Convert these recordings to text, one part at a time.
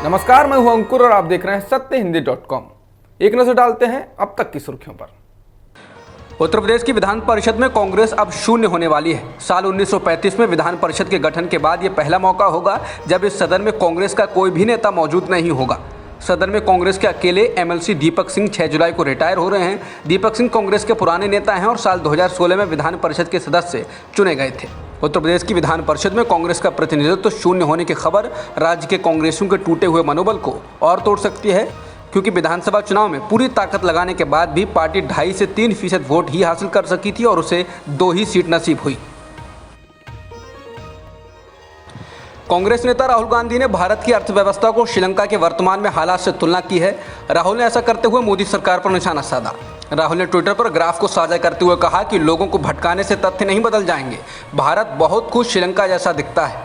नमस्कार, मैं हूं अंकुर और आप देख रहे हैं सत्यहिंदी.com। एक नजर डालते हैं अब तक की सुर्खियों पर। उत्तर प्रदेश की विधान परिषद में कांग्रेस अब शून्य होने वाली है। साल 1935 में विधान परिषद के गठन के बाद ये पहला मौका होगा जब इस सदन में कांग्रेस का कोई भी नेता मौजूद नहीं होगा। सदन में कांग्रेस के अकेले एमएलसी दीपक सिंह 6 जुलाई को रिटायर हो रहे हैं। दीपक सिंह कांग्रेस के पुराने नेता हैं और साल 2016 में विधान परिषद के सदस्य चुने गए थे। उत्तर प्रदेश की विधान परिषद में कांग्रेस का प्रतिनिधित्व शून्य होने की खबर राज्य के कांग्रेसियों के टूटे हुए मनोबल को और तोड़ सकती है, क्योंकि विधानसभा चुनाव में पूरी ताकत लगाने के बाद भी पार्टी 2.5 से 3% वोट ही हासिल कर सकी थी और उसे 2 ही सीट नसीब हुई। कांग्रेस नेता राहुल गांधी ने भारत की अर्थव्यवस्था को श्रीलंका के वर्तमान में हालात से तुलना की है। राहुल ने ऐसा करते हुए मोदी सरकार पर निशाना साधा। राहुल ने ट्विटर पर ग्राफ को साझा करते हुए कहा कि लोगों को भटकाने से तथ्य नहीं बदल जाएंगे। भारत बहुत कुछ श्रीलंका जैसा दिखता है।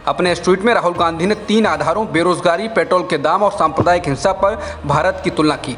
अपने इस ट्वीट में राहुल गांधी ने 3 आधारों बेरोजगारी, पेट्रोल के दाम और सांप्रदायिक हिंसा पर भारत की तुलना की।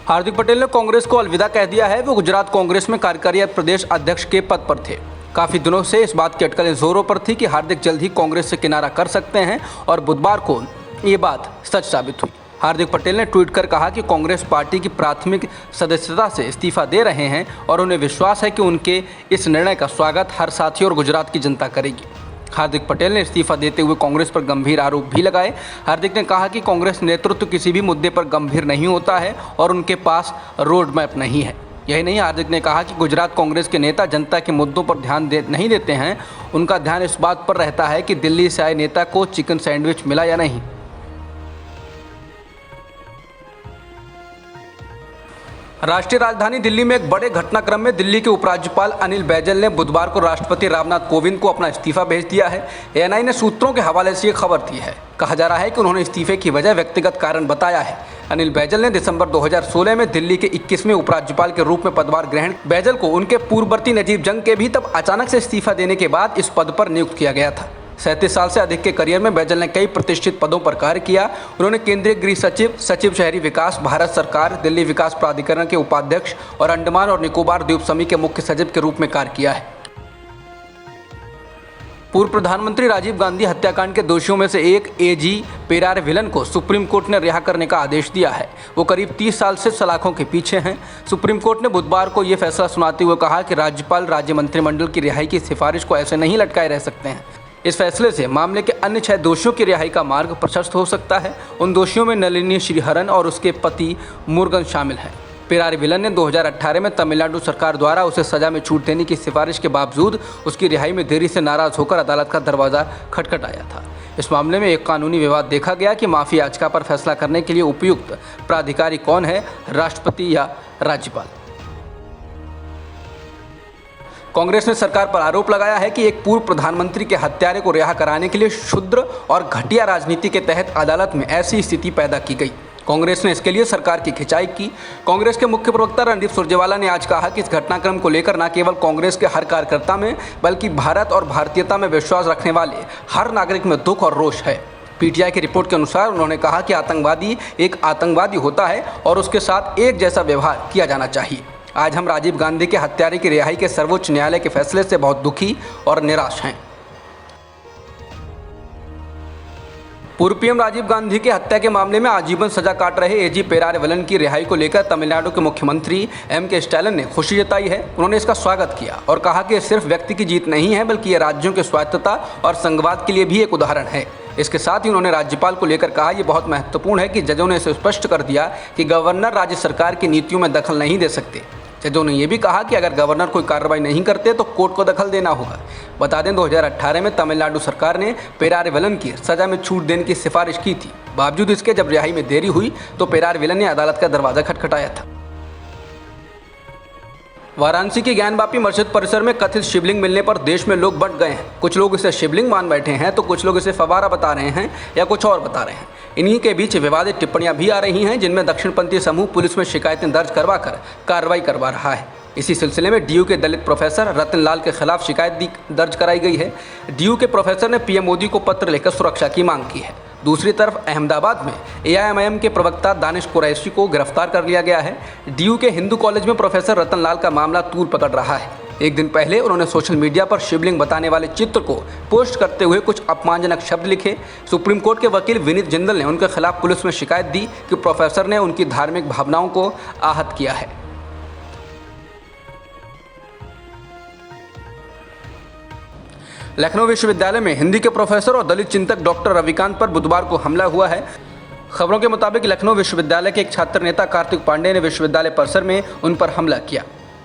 हार्दिक पटेल ने कांग्रेस को अलविदा कह दिया है। वो गुजरात कांग्रेस में कार्यकारी प्रदेश अध्यक्ष के पद पर थे। काफ़ी दिनों से इस बात की अटकलें जोरों पर थी कि हार्दिक जल्द ही कांग्रेस से किनारा कर सकते हैं और बुधवार को ये बात सच साबित हुई। हार्दिक पटेल ने ट्वीट कर कहा कि कांग्रेस पार्टी की प्राथमिक सदस्यता से इस्तीफा दे रहे हैं और उन्हें विश्वास है कि उनके इस निर्णय का स्वागत हर साथी और गुजरात की जनता करेगी। हार्दिक पटेल ने इस्तीफा देते हुए कांग्रेस पर गंभीर आरोप भी लगाए। हार्दिक ने कहा कि कांग्रेस नेतृत्व किसी भी मुद्दे पर गंभीर नहीं होता है और उनके पास रोड मैप नहीं है। यही नहीं, हार्दिक ने कहा कि गुजरात कांग्रेस के नेता जनता के मुद्दों पर ध्यान नहीं देते हैं। उनका ध्यान इस बात पर रहता है कि दिल्ली से आए नेता को चिकन सैंडविच मिला या नहीं। राष्ट्रीय राजधानी दिल्ली में एक बड़े घटनाक्रम में दिल्ली के उपराज्यपाल अनिल बैजल ने बुधवार को राष्ट्रपति रामनाथ कोविंद को अपना इस्तीफा भेज दिया है। एएनआई ने सूत्रों के हवाले से ये खबर दी है। कहा जा रहा है कि उन्होंने इस्तीफे की वजह व्यक्तिगत कारण बताया है। अनिल बैजल ने दिसंबर 2016 में दिल्ली के 21वें उपराज्यपाल के रूप में पदभार ग्रहण। बैजल को उनके पूर्ववर्ती नजीब जंग के भी तब अचानक से इस्तीफा देने के बाद इस पद पर नियुक्त किया गया था। 37 साल से अधिक के करियर में बैजल ने कई प्रतिष्ठित पदों पर कार्य किया। उन्होंने केंद्रीय गृह सचिव, सचिव शहरी विकास, भारत सरकार, दिल्ली विकास प्राधिकरण के उपाध्यक्ष और अंडमान और निकोबार द्वीप समूह के मुख्य सचिव के रूप में कार्य किया है। पूर्व प्रधानमंत्री राजीव गांधी हत्याकांड के दोषियों में से एक एजी पेरार विलन को सुप्रीम कोर्ट ने रिहा करने का आदेश दिया है। वो करीब 30 साल से सलाखों के पीछे हैं। सुप्रीम कोर्ट ने बुधवार को ये फैसला सुनाते हुए कहा कि राज्यपाल राज्य मंत्रिमंडल की रिहाई की सिफारिश को ऐसे नहीं लटकाए रह सकते हैं। इस फैसले से मामले के अन्य 6 दोषियों की रिहाई का मार्ग प्रशस्त हो सकता है। उन दोषियों में नलिनी श्रीहरन और उसके पति मुरुगन शामिल हैं। पेरार विलन ने 2018 में तमिलनाडु सरकार द्वारा उसे सजा में छूट देने की सिफारिश के बावजूद उसकी रिहाई में देरी से नाराज होकर अदालत का दरवाज़ा खटखटाया था। इस मामले में एक कानूनी विवाद देखा गया कि माफी याचिका पर फैसला करने के लिए उपयुक्त प्राधिकारी कौन है, राष्ट्रपति या राज्यपाल। कांग्रेस ने सरकार पर आरोप लगाया है कि एक पूर्व प्रधानमंत्री के हत्यारे को रिहा कराने के लिए क्षुद्र और घटिया राजनीति के तहत अदालत में ऐसी स्थिति पैदा की गई। कांग्रेस ने इसके लिए सरकार की खिंचाई की। कांग्रेस के मुख्य प्रवक्ता रणदीप सुरजेवाला ने आज कहा कि इस घटनाक्रम को लेकर न केवल कांग्रेस के हर कार्यकर्ता में बल्कि भारत और भारतीयता में विश्वास रखने वाले हर नागरिक में दुख और रोष है। पीटीआई की रिपोर्ट के अनुसार उन्होंने कहा कि आतंकवादी एक आतंकवादी होता है और उसके साथ एक जैसा व्यवहार किया जाना चाहिए। आज हम राजीव गांधी के हत्यारे की रिहाई के सर्वोच्च न्यायालय के फैसले से बहुत दुखी और निराश हैं। पूर्व पीएम राजीव गांधी की हत्या के मामले में आजीवन सजा काट रहे एजी पेरार विलन की रिहाई को लेकर तमिलनाडु के मुख्यमंत्री एम.के. स्टालिन ने खुशी जताई है। उन्होंने इसका स्वागत किया और कहा कि यह सिर्फ व्यक्ति की जीत नहीं है बल्कि यह राज्यों के स्वायत्तता और संघवाद के लिए भी एक उदाहरण है। इसके साथ ही उन्होंने राज्यपाल को लेकर कहा यह बहुत महत्वपूर्ण है कि जजों ने इसे स्पष्ट कर दिया कि गवर्नर राज्य सरकार की नीतियों में दखल नहीं दे सकते। जजों ने यह भी कहा कि अगर गवर्नर कोई कार्रवाई नहीं करते तो कोर्ट को दखल देना होगा। बता दें 2018 में तमिलनाडु सरकार ने पेरार विलन की सजा में छूट देने की सिफारिश की थी। बावजूद इसके जब रिहाई में देरी हुई तो पेरार विलन ने अदालत का दरवाजा खटखटाया था। वाराणसी की ज्ञानवापी मस्जिद परिसर में कथित शिवलिंग मिलने पर देश में लोग बंट गए हैं। कुछ लोग इसे शिवलिंग मान बैठे हैं तो कुछ लोग इसे फवारा बता रहे हैं या कुछ और बता रहे हैं। इन्हीं के बीच विवादित टिप्पणियां भी आ रही हैं, जिनमें दक्षिणपंथी समूह पुलिस में शिकायतें दर्ज करवाकर कार्रवाई करवा रहा है। इसी सिलसिले में डीयू के दलित प्रोफेसर रतन लाल के खिलाफ शिकायत दर्ज कराई गई है। डीयू के प्रोफेसर ने पीएम मोदी को पत्र लिखकर सुरक्षा की मांग की है। दूसरी तरफ अहमदाबाद में एआईएमआईएम के प्रवक्ता दानिश कुरैशी को गिरफ्तार कर लिया गया है। डीयू के हिंदू कॉलेज में प्रोफेसर रतन लाल का मामला तूल पकड़ रहा है। एक दिन पहले उन्होंने सोशल मीडिया पर शिवलिंग बताने वाले चित्र को पोस्ट करते हुए कुछ अपमानजनक शब्द लिखे। सुप्रीम कोर्ट के वकील विनीत जिंदल ने उनके खिलाफ पुलिस में शिकायत दी कि प्रोफेसर ने उनकी धार्मिक भावनाओं को आहत किया है। लखनऊ विश्वविद्यालय में हिंदी के प्रोफेसर और दलित चिंतक डॉक्टर रविकांत पर बुधवार को हमला हुआ है। खबरों के मुताबिक लखनऊ विश्वविद्यालय के एक छात्र नेता कार्तिक पांडे ने विश्वविद्यालय परिसर में उन पर हमला किया।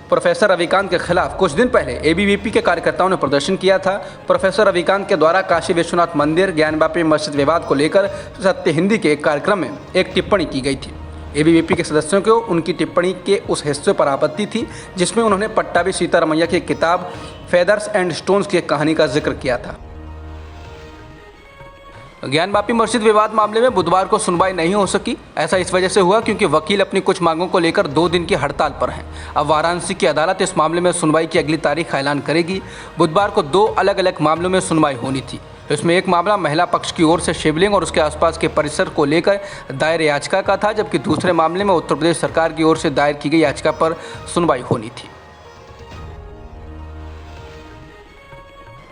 प्रोफेसर रविकांत के खिलाफ कुछ दिन पहले एबीवीपी के कार्यकर्ताओं ने प्रदर्शन किया था। प्रोफेसर रविकांत के द्वारा काशी विश्वनाथ मंदिर ज्ञानवापी मस्जिद विवाद को लेकर सत्य हिंदी के एक कार्यक्रम में एक टिप्पणी की गई थी। एबीवीपी के सदस्यों को उनकी टिप्पणी के उस हिस्से पर आपत्ति थी जिसमें उन्होंने पट्टाभी सीतारमैया की किताब फेदर्स एंड स्टोन्स की एक कहानी का जिक्र किया था। ज्ञानवापी मस्जिद विवाद मामले में बुधवार को सुनवाई नहीं हो सकी। ऐसा इस वजह से हुआ क्योंकि वकील अपनी कुछ मांगों को लेकर 2 दिन की हड़ताल पर हैं। अब वाराणसी की अदालत इस मामले में सुनवाई की अगली तारीख का ऐलान करेगी। बुधवार को 2 अलग अलग मामलों में सुनवाई होनी थी। इसमें एक मामला महिला पक्ष की ओर से शिवलिंग और उसके आसपास के परिसर को लेकर दायर याचिका का था, जबकि दूसरे मामले में उत्तर प्रदेश सरकार की ओर से दायर की गई याचिका पर सुनवाई होनी थी।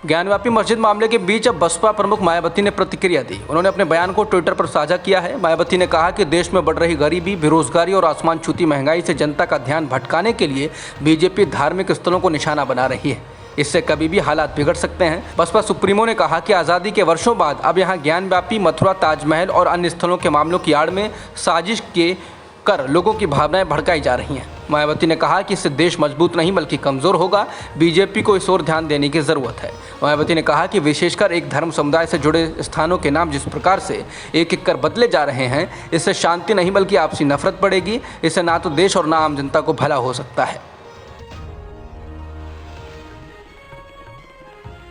ज्ञानवापी मस्जिद मामले के बीच अब बसपा प्रमुख मायावती ने प्रतिक्रिया दी। उन्होंने अपने बयान को ट्विटर पर साझा किया है। मायावती ने कहा कि देश में बढ़ रही गरीबी, बेरोजगारी और आसमान छूती महंगाई से जनता का ध्यान भटकाने के लिए बीजेपी धार्मिक स्थलों को निशाना बना रही है। इससे कभी भी हालात बिगड़ सकते हैं। बसपा सुप्रीमो ने कहा कि आज़ादी के वर्षों बाद अब यहाँ ज्ञानवापी, मथुरा, ताजमहल और अन्य स्थलों के मामलों की आड़ में साजिश के कर लोगों की भावनाएं भड़काई जा रही हैं। मायावती ने कहा कि इससे देश मजबूत नहीं बल्कि कमज़ोर होगा। बीजेपी को इस ओर ध्यान देने की ज़रूरत है। मायावती ने कहा कि विशेषकर एक धर्म समुदाय से जुड़े स्थानों के नाम जिस प्रकार से एक कर बदले जा रहे हैं, इससे शांति नहीं बल्कि आपसी नफरत बढ़ेगी। इससे ना तो देश और ना आम जनता को भला हो सकता है।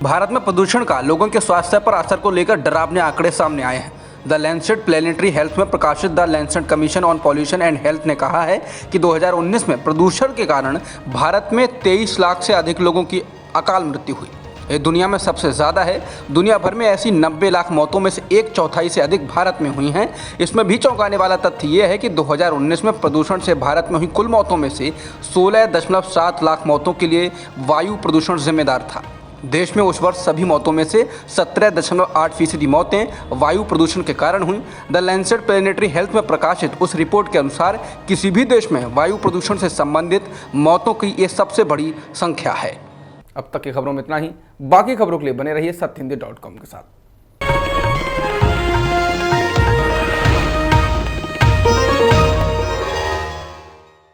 भारत में प्रदूषण का लोगों के स्वास्थ्य पर असर को लेकर डरावने आंकड़े सामने आए हैं। द लैंसेट प्लेनेटरी हेल्थ में प्रकाशित the Lancet commission on pollution and health ने कहा है कि 2019 में प्रदूषण के कारण भारत में 23 लाख से अधिक लोगों की अकाल मृत्यु हुई। ये दुनिया में सबसे ज़्यादा है। दुनिया भर में ऐसी 90 लाख मौतों में से 1/4 से अधिक भारत में हुई हैं। इसमें भी चौंकाने वाला तथ्य ये है कि 2019 में प्रदूषण से भारत में हुई कुल मौतों में से 16.7 लाख मौतों के लिए वायु प्रदूषण जिम्मेदार था। देश में उस वर्ष सभी मौतों में से 17.8% मौतें वायु प्रदूषण के कारण हुई। द लैंसेट प्लेनेटरी हेल्थ में प्रकाशित उस रिपोर्ट के अनुसार किसी भी देश में वायु प्रदूषण से संबंधित मौतों की ये सबसे बड़ी संख्या है। अब तक की खबरों में इतना ही। बाकी खबरों के लिए बने रहिए सत्यहिंदी.com के साथ।